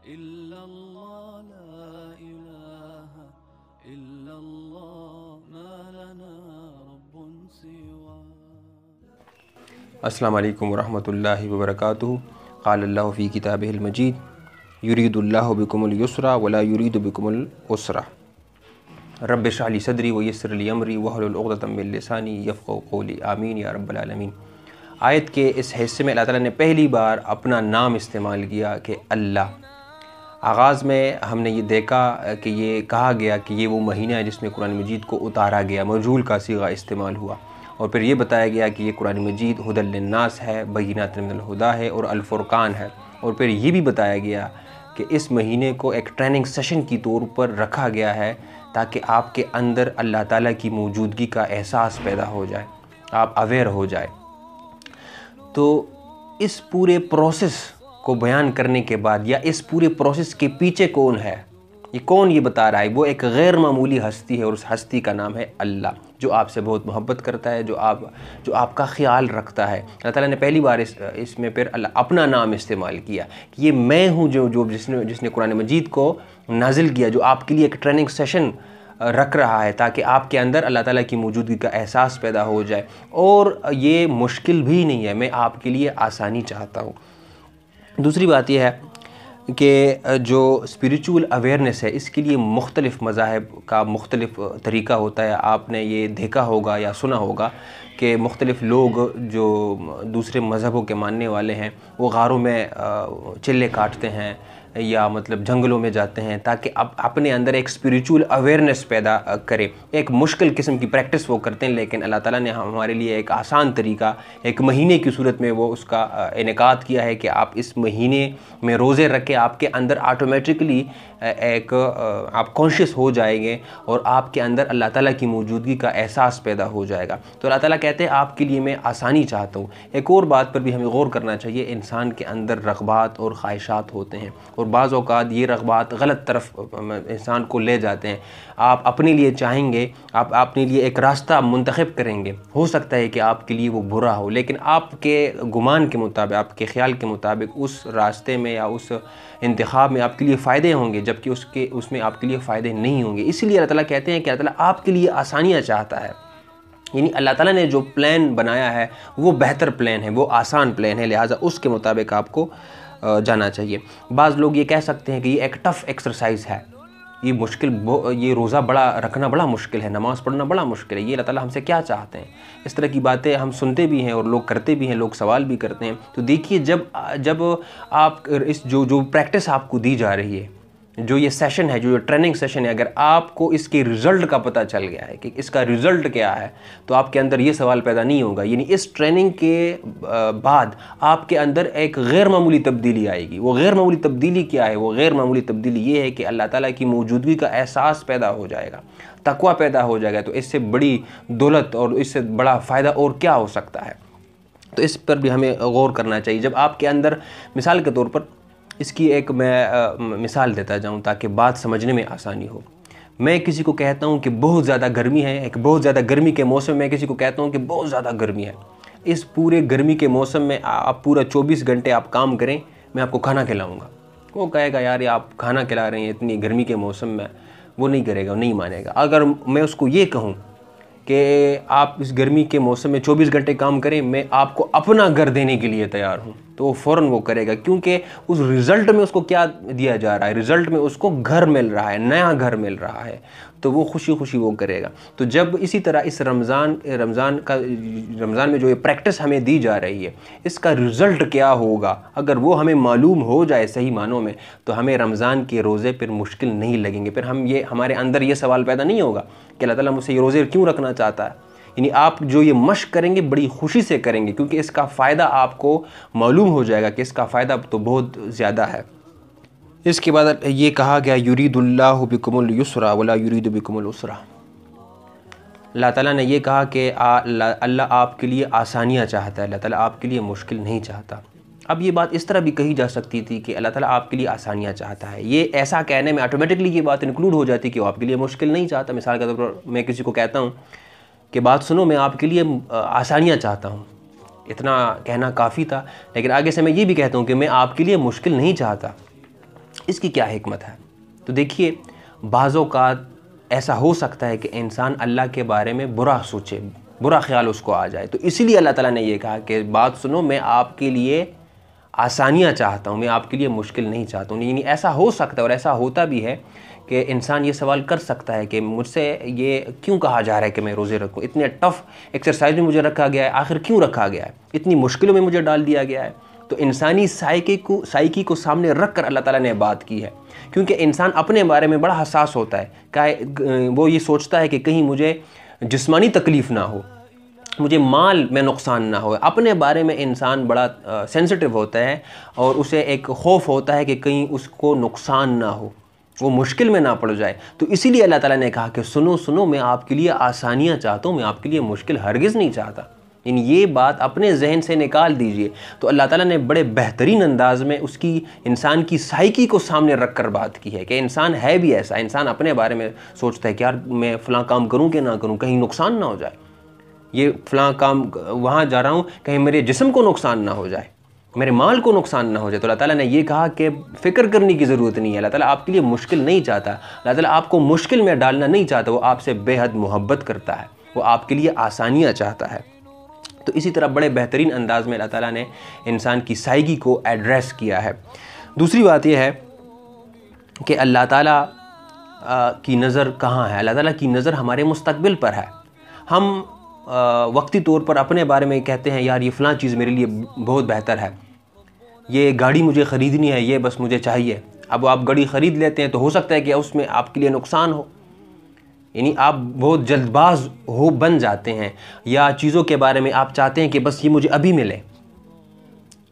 इल्लल्लाह ला इलाहा इल्लल्लाह मा लना रब्बुन सिवा। अस्सलामु अलैकुम वरहमतुल्लाहि वबरकातुहू। क़ालल्लाहु फ़ी किताबिहिल मजीद युरीदुल्लाहु बिकुमुल युस्रा वला युरीदु बिकुमुल उसरा। रब्बि इश्रह ली सदरी व यस्सिर ली अमरी वहलुल उक़दतम मिन लिसानी यफ़क़हू क़ौली आमीन या रब्बल आलमीन। आयत के इस हिस्से में अल्लाह ताला ने पहली बार अपना नाम इस्तेमाल किया कि अल्लाह। आगाज़ में हमने ये देखा कि ये कहा गया कि ये वो महीना है जिसमें कुरान मजीद को उतारा गया, मौजूल का सीगा इस्तेमाल हुआ। और फिर ये बताया गया कि ये कुरान मजीद हुदल लिन्नास है, बय्यिनातिन मिनल हुदा है और अल फुरक़ान है। और फिर ये भी बताया गया कि इस महीने को एक ट्रेनिंग सेशन की तौर पर रखा गया है ताकि आपके अंदर अल्लाह ताला की मौजूदगी का एहसास पैदा हो जाए, आप अवेयर हो जाए। तो इस पूरे प्रोसेस को बयान करने के बाद या इस पूरे प्रोसेस के पीछे कौन है, ये कौन ये बता रहा है, वो एक गैर मामूली हस्ती है और उस हस्ती का नाम है अल्लाह, जो आपसे बहुत मोहब्बत करता है, जो आपका ख्याल रखता है। अल्लाह ताला ने पहली बार इसमें फिर अल्लाह अपना नाम इस्तेमाल किया कि ये मैं हूँ जो जिसने कुरान मजीद को नाजिल किया, जो आपके लिए एक ट्रेनिंग सेशन रख रहा है ताकि आपके अंदर अल्लाह ताला की मौजूदगी का एहसास पैदा हो जाए। और ये मुश्किल भी नहीं है, मैं आपके लिए आसानी चाहता हूँ। दूसरी बात यह है कि जो स्पिरिचुअल अवेयरनेस है, इसके लिए मुख्तलिफ़ मज़ाहिब का मुख्तलिफ़ तरीका होता है। आपने ये देखा होगा या सुना होगा कि मुख्तलिफ़ लोग जो दूसरे मज़हबों के मानने वाले हैं वो गारों में चिल्ले काटते हैं या मतलब जंगलों में जाते हैं ताकि अपने अंदर एक स्पिरिचुअल अवेयरनेस पैदा करें। एक मुश्किल किस्म की प्रैक्टिस वो करते हैं, लेकिन अल्लाह ताला ने हमारे लिए एक आसान तरीका एक महीने की सूरत में वो उसका इनेकाद किया है कि आप इस महीने में रोज़े रख के आपके अंदर ऑटोमेटिकली एक आप कॉन्शियस हो जाएंगे और आपके अंदर अल्लाह ताला की मौजूदगी का एहसास पैदा हो जाएगा। तो अल्लाह ताला कहते हैं आपके लिए मैं आसानी चाहता हूँ। एक और बात पर भी हमें गौर करना चाहिए, इंसान के अंदर रग़बात और ख्वाहिशात होते हैं और बाज़ औक़ात ये रग़बात गलत तरफ इंसान को ले जाते हैं। आप अपने लिए चाहेंगे, आप अपने लिए एक रास्ता मुंतखब करेंगे, हो सकता है कि आपके लिए वो बुरा हो, लेकिन आपके गुमान के मुताबिक, आपके ख़्याल के मुताबिक उस रास्ते में या उस इंतखाब में आपके लिए फ़ायदे होंगे, जबकि उसमें आपके लिए फ़ायदे नहीं होंगे। इसीलिए अल्लाह ताला कहते हैं कि अल्लाह ताला आपके लिए आसानियाँ चाहता है। यानी अल्लाह ताला ने जो प्लान बनाया है वो बेहतर प्लान है, वो आसान प्लान है, लिहाजा उसके मुताबिक आपको जाना चाहिए। बाज़ लोग ये कह सकते हैं कि ये एक टफ़ एक्सरसाइज है, ये मुश्किल, ये रोज़ा बड़ा रखना बड़ा मुश्किल है, नमाज़ पढ़ना बड़ा मुश्किल है, ये अल्लाह ताला हमसे क्या चाहते हैं। इस तरह की बातें हम सुनते भी हैं और लोग करते भी हैं, लोग सवाल भी करते हैं। तो देखिए, जब आप इस जो प्रैक्टिस आपको दी जा रही है, जो ये सेशन है, जो ट्रेनिंग सेशन है, अगर आपको इसके रिज़ल्ट का पता चल गया है कि इसका रिज़ल्ट क्या है, तो आपके अंदर ये सवाल पैदा नहीं होगा। यानी इस ट्रेनिंग के बाद आपके अंदर एक गैर मामूली तब्दीली आएगी। वो गैर मामूली तब्दीली क्या है? वो गैर मामूली तब्दीली ये है कि अल्लाह ताला की मौजूदगी का एहसास पैदा हो जाएगा, तक़वा पैदा हो जाएगा। तो इससे बड़ी दौलत और इससे बड़ा फ़ायदा और क्या हो सकता है? तो इस पर भी हमें गौर करना चाहिए। जब आपके अंदर, मिसाल के तौर पर इसकी एक मैं मिसाल देता जाऊं ताकि बात समझने में आसानी हो। मैं किसी को कहता हूं कि बहुत ज़्यादा गर्मी है, एक बहुत ज़्यादा गर्मी के मौसम में किसी को कहता हूं कि बहुत ज़्यादा गर्मी है। इस पूरे गर्मी के मौसम में आप पूरा 24 घंटे आप काम करें, मैं आपको खाना खिलाऊंगा। वो कहेगा यार ये आप खाना खिला रहे हैं इतनी गर्मी के मौसम में, वो नहीं करेगा, नहीं मानेगा। अगर मैं उसको ये कहूँ कि आप इस गर्मी के मौसम में 24 घंटे काम करें, मैं आपको अपना घर देने के लिए तैयार हूँ, तो वो फ़ौरन वो करेगा, क्योंकि उस रिज़ल्ट में उसको क्या दिया जा रहा है? रिज़ल्ट में उसको घर मिल रहा है, नया घर मिल रहा है, तो वो खुशी खुशी वो करेगा। तो जब इसी तरह इस रमज़ान में जो ये प्रैक्टिस हमें दी जा रही है, इसका रिज़ल्ट क्या होगा, अगर वो हमें मालूम हो जाए सही मानों में, तो हमें रमज़ान के रोज़े फिर मुश्किल नहीं लगेंगे। फिर हमारे अंदर ये सवाल पैदा नहीं होगा कि अल्लाह ताला मुझसे ये रोज़े क्यों रखना चाहता है। यानी आप जो ये मश्क करेंगे बड़ी खुशी से करेंगे, क्योंकि इसका फ़ायदा आपको मालूम हो जाएगा कि इसका फ़ायदा तो बहुत ज़्यादा है। इसके बाद ये कहा गया युरीदुल्लाहु बिकुमुल युस्रा वला युरीदु बिकुमुल उसरा। अल्लाह ताला ने ये कहा कि अल्लाह आपके लिए आसानियाँ चाहता है, अल्लाह ताला आपके लिए मुश्किल नहीं चाहता। अब ये बात इस तरह भी कही जा सकती थी कि अल्लाह ताला आपके लिए आसानियाँ चाहता है। ये ऐसा कहने में ऑटोमेटिकली ये बात इंक्लूड हो जाती कि वो आपके लिए मुश्किल नहीं चाहता। मिसाल के तौर पर मैं किसी को कहता हूँ कि बात सुनो, मैं आपके लिए आसानियाँ चाहता हूँ, इतना कहना काफ़ी था, लेकिन आगे से मैं ये भी कहता हूँ कि मैं आपके लिए मुश्किल नहीं चाहता। इसकी क्या हिकमत है? तो देखिए, बाज़ औक़ात ऐसा हो सकता है कि इंसान अल्लाह के बारे में बुरा सोचे, बुरा ख्याल उसको आ जाए। तो इसीलिए अल्लाह ताला ने ये कहा कि बात सुनो, मैं आपके लिए आसानियाँ चाहता हूँ, मैं आपके लिए मुश्किल नहीं चाहता हूँ। यानी ऐसा हो सकता है और ऐसा होता भी है कि इंसान ये सवाल कर सकता है कि मुझसे ये क्यों कहा जा रहा है कि मैं रोज़े रखूँ, इतने टफ़ एक्सरसाइज में मुझे रखा गया है, आखिर क्यों रखा गया है, इतनी मुश्किलों में मुझे डाल दिया गया है। तो इंसानी साइकी को सामने रख कर अल्लाह ताला ने बात की है, क्योंकि इंसान अपने बारे में बड़ा हसास होता है। वो ये सोचता है कि कहीं मुझे जिस्मानी तकलीफ़ ना हो, मुझे माल में नुकसान ना हो। अपने बारे में इंसान बड़ा सेंसिटिव होता है और उसे एक खौफ होता है कि कहीं उसको नुकसान ना हो, वो मुश्किल में ना पड़ जाए। तो इसीलिए अल्लाह ताला ने कहा कि सुनो सुनो, मैं आपके लिए आसानियाँ चाहता हूँ, मैं आपके लिए मुश्किल हरगिज़ नहीं चाहता। यानी ये बात अपने जहन से निकाल दीजिए। तो अल्लाह ताला ने बड़े बेहतरीन अंदाज में उसकी इंसान की साइकी को सामने रख कर बात की है कि इंसान है भी ऐसा। इंसान अपने बारे में सोचता है कि यार मैं फ़लाँ काम करूँ कि ना करूँ, कहीं नुकसान ना हो जाए, ये फ़लाँ काम वहाँ जा रहा हूँ, कहीं मेरे जिस्म को नुकसान ना हो जाए, मेरे माल को नुकसान ना हो जाए। तो अल्लाह ताला ने ये कहा कि फ़िक्र करने की ज़रूरत नहीं है। अल्लाह ताला आपके लिए मुश्किल नहीं चाहता, अल्लाह ताला आपको मुश्किल में डालना नहीं चाहता। वो आपसे बेहद मोहब्बत करता है, वो आपके लिए आसानियाँ चाहता है। तो इसी तरह बड़े बेहतरीन अंदाज़ में अल्लाह ताला ने इंसान की साइकी को एड्रेस किया है। दूसरी बात यह है कि अल्लाह ताला की नज़र कहाँ है? अल्लाह ताला की नज़र हमारे मुस्तक़बिल पर है। हम वक्ती तौर पर अपने बारे में कहते हैं यार ये फ़लाँ चीज़ मेरे लिए बहुत बेहतर है, ये गाड़ी मुझे ख़रीदनी है, ये बस मुझे चाहिए। अब आप गाड़ी ख़रीद लेते हैं तो हो सकता है कि उसमें आपके लिए नुकसान हो, यानी आप बहुत जल्दबाज बन जाते हैं, या चीज़ों के बारे में आप चाहते हैं कि बस ये मुझे अभी मिले।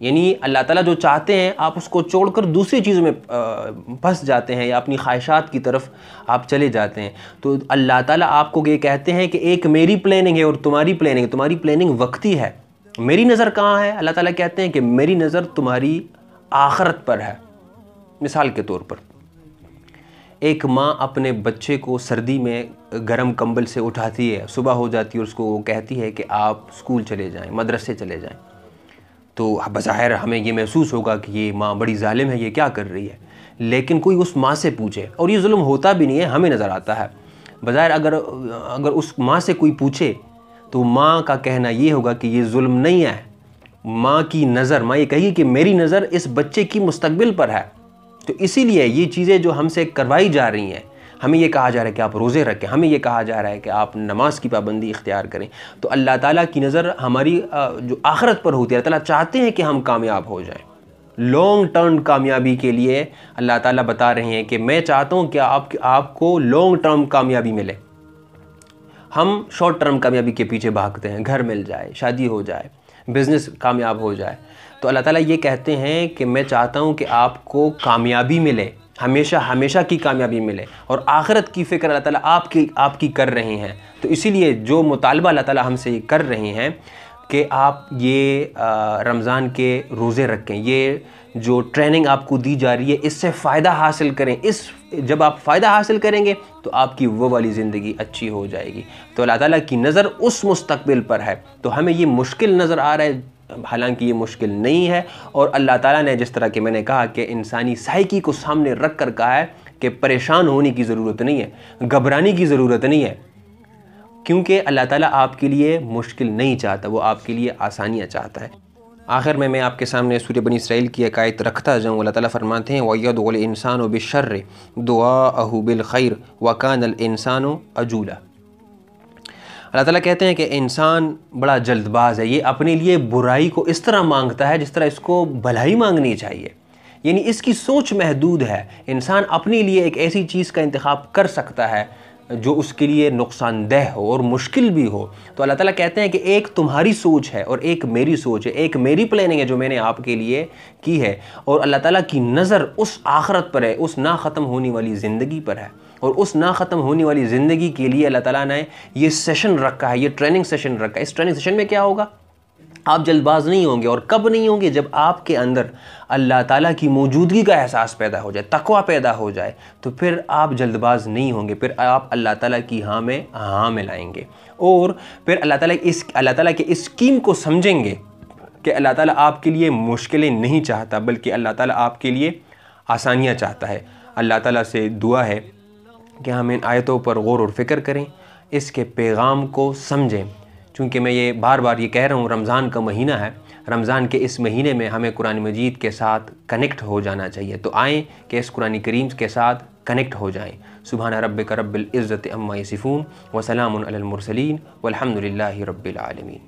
यानी अल्लाह ताला जो चाहते हैं आप उसको छोड़कर दूसरी चीज़ों में फंस जाते हैं, या अपनी ख्वाहिशात की तरफ आप चले जाते हैं। तो अल्लाह ताला आपको ये कहते हैं कि एक मेरी प्लानिंग है और तुम्हारी प्लानिंग है। तुम्हारी प्लानिंग वक्ती है, मेरी नज़र कहाँ है? अल्लाह ताला कहते हैं कि मेरी नज़र तुम्हारी आखिरत पर है। मिसाल के तौर पर एक माँ अपने बच्चे को सर्दी में गर्म कंबल से उठाती है, सुबह हो जाती है और उसको वो कहती है कि आप स्कूल चले जाएँ, मदरसे चले जाएँ। तो बज़ाहिर हमें ये महसूस होगा कि ये माँ बड़ी जालिम है, ये क्या कर रही है। लेकिन कोई उस माँ से पूछे, और ये जुल्म होता भी नहीं है, हमें नज़र आता है। बज़ाहिर अगर उस माँ से कोई पूछे तो माँ का कहना ये होगा कि ये जुल्म नहीं है। माँ की नज़र, माँ ये कहेगी कि मेरी नज़र इस बच्चे की मुस्तक़बिल पर है। तो इसीलिए ये चीज़ें जो हमसे करवाई जा रही हैं, हमें ये कहा जा रहा है कि आप रोज़े रखें, हमें ये कहा जा रहा है कि आप नमाज की पाबंदी इख्तियार करें। तो अल्लाह ताला की नज़र हमारी जो आखिरत पर होती है, अल्लाह ताला चाहते हैं कि हम कामयाब हो जाएं। लॉन्ग टर्म कामयाबी के लिए अल्लाह ताला बता रहे हैं कि मैं चाहता हूँ कि आपको लॉन्ग टर्म कामयाबी मिले। हम शॉर्ट टर्म कामयाबी के पीछे भागते हैं, घर मिल जाए, शादी हो जाए, बिज़नेस कामयाब हो जाए। तो अल्लाह ताला ये कहते हैं कि मैं चाहता हूँ कि आपको कामयाबी मिले, हमेशा हमेशा की कामयाबी मिले, और आखिरत की फ़िक्र अल्लाह ताला आपकी कर रहे हैं। तो इसीलिए जो मुतालबा अल्लाह ताला हमसे कर रहे हैं कि आप ये रमज़ान के रोज़े रखें, ये जो ट्रेनिंग आपको दी जा रही है इससे फ़ायदा हासिल करें। जब आप फ़ायदा हासिल करेंगे तो आपकी वो वाली ज़िंदगी अच्छी हो जाएगी। तो अल्लाह ताला की नज़र उस मुस्तक़बिल पर है। तो हमें ये मुश्किल नज़र आ रहा है, हालांकि ये मुश्किल नहीं है। और अल्लाह ताला ने जिस तरह के मैंने कहा कि इंसानी साइकी को सामने रख कर कहा है कि परेशान होने की ज़रूरत नहीं है, घबराने की ज़रूरत नहीं है, क्योंकि अल्लाह ताला आपके लिए मुश्किल नहीं चाहता, वो आपके लिए आसानियाँ चाहता है। आखिर में मैं आपके सामने सूरह बनी इसराइल की एक आयत रखता जाऊँ। अल्लाह ताला फरमाते हैं वयदउल इंसानु बिश्शर्रि दुआअहु बिल खैर व कानल इंसानु अजूला। अल्लाह ताला कहते हैं कि इंसान बड़ा जल्दबाज है, ये अपने लिए बुराई को इस तरह मांगता है जिस तरह इसको भलाई मांगनी चाहिए। यानी इसकी सोच महदूद है। इंसान अपने लिए एक ऐसी चीज़ का इंतखाब कर सकता है जो उसके लिए नुकसानदेह हो और मुश्किल भी हो। तो अल्लाह ताला कहते हैं कि एक तुम्हारी सोच है और एक मेरी सोच है, एक मेरी प्लानिंग है जो मैंने आपके लिए की है, और अल्लाह ताला की नज़र उस आखिरत पर है, उस ना ख़त्म होने वाली ज़िंदगी पर है। और उस ना ख़त्म होने वाली ज़िंदगी के लिए अल्लाह ताला ने ये सेशन रखा है, ये ट्रेनिंग सेशन रखा है। इस ट्रेनिंग सेशन में क्या होगा? आप जल्दबाज नहीं होंगे। और कब नहीं होंगे? जब आपके अंदर अल्लाह ताला की मौजूदगी का एहसास पैदा हो जाए, तक़वा पैदा हो जाए, तो फिर आप जल्दबाज नहीं होंगे। फिर आप अल्लाह ताला की हाँ में हाँ मिलाएंगे, और फिर अल्लाह ताला के इस स्कीम को समझेंगे कि अल्लाह ताला आपके लिए मुश्किलें नहीं चाहता, बल्कि अल्लाह ताला आपके लिए आसानियाँ चाहता है। अल्लाह ताला से दुआ है कि हम इन आयतों पर गौर और फ़िक्र करें, इसके पैगाम को समझें। चूँकि मैं ये बार बार ये कह रहा हूँ, रमज़ान का महीना है, रमज़ान के इस महीने में हमें कुरान मजीद के साथ कनेक्ट हो जाना चाहिए। तो आएँ कि इस कुरान करीम के साथ कनेक्ट हो जाएँ। सुबहान रब्बिक रब्बिल इज़्ज़ति अम्मा यसिफ़ून व सलामुन अलल मुरसलीन वल्हम्दुलिल्लाहि रब्बिल आलमीन।